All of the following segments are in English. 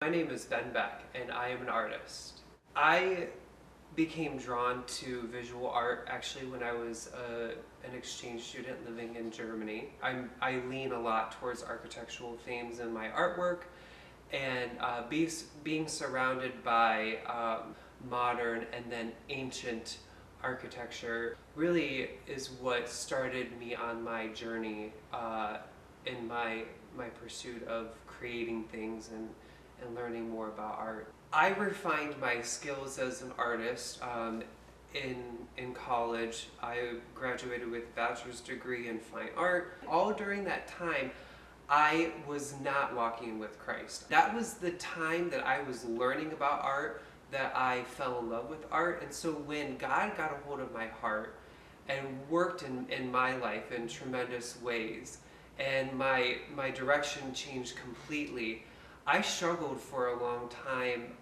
My name is Beck, and I am an artist. I became drawn to visual art actually when I was an exchange student living in Germany. I lean a lot towards architectural themes in my artwork, and being surrounded by modern and then ancient architecture really is what started me on my journey in my pursuit of creating things and learning more about art. I refined my skills as an artist in college. I graduated with a bachelor's degree in fine art. All during that time, I was not walking with Christ. That was the time that I was learning about art, that I fell in love with art. And so when God got a hold of my heart and worked in my life in tremendous ways, and my direction changed completely, I struggled for a long time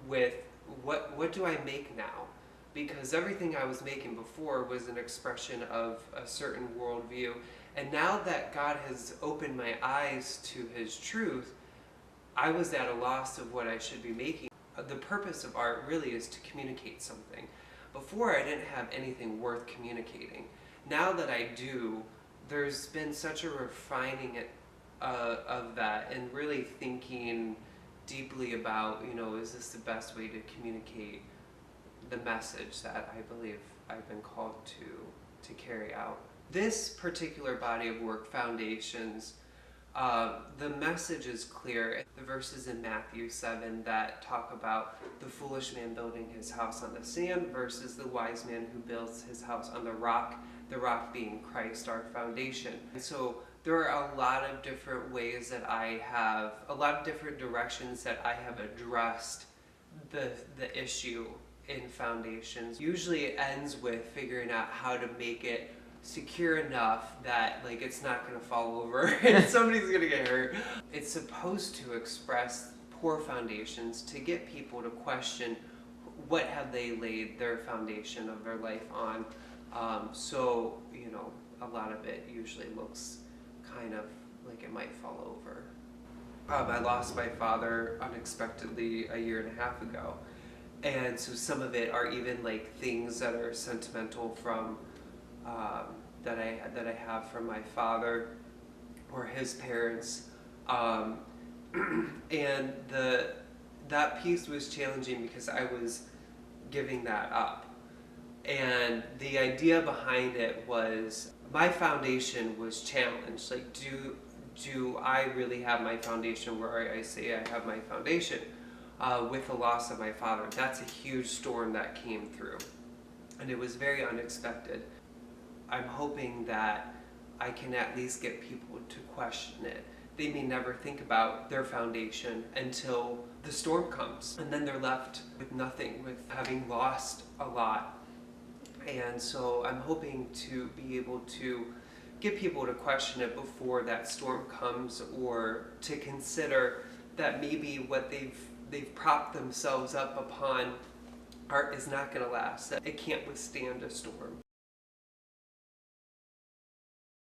with what do I make now? Because everything I was making before was an expression of a certain worldview. And now that God has opened my eyes to His truth, I was at a loss of what I should be making. The purpose of art really is to communicate something. Before, I didn't have anything worth communicating. Now that I do, there's been such a refining of that, and really thinking deeply about, is this the best way to communicate the message that I believe I've been called to carry out. This particular body of work, Foundations, the message is clear. The verses in Matthew 7 that talk about the foolish man building his house on the sand versus the wise man who builds his house on the rock being Christ, our foundation. And so there are a lot of different ways that a lot of different directions that I have addressed the issue in Foundations. Usually it ends with figuring out how to make it secure enough that it's not going to fall over and somebody's going to get hurt. It's supposed to express poor foundations to get people to question what have they laid their foundation of their life on. So a lot of it usually looks kind of like it might fall over. I lost my father unexpectedly a year and a half ago, and so some of it are even things that are sentimental from that I have from my father or his parents, and that piece was challenging because I was giving that up. And the idea behind it was my foundation was challenged. Do I really have my foundation where I say I have my foundation? With the loss of my father, that's a huge storm that came through, and it was very unexpected. I'm hoping that I can at least get people to question it. They may never think about their foundation until the storm comes, and then they're left with nothing, with having lost a lot. And so I'm hoping to be able to get people to question it before that storm comes, or to consider that maybe what they've propped themselves up upon art is not going to last, that it can't withstand a storm.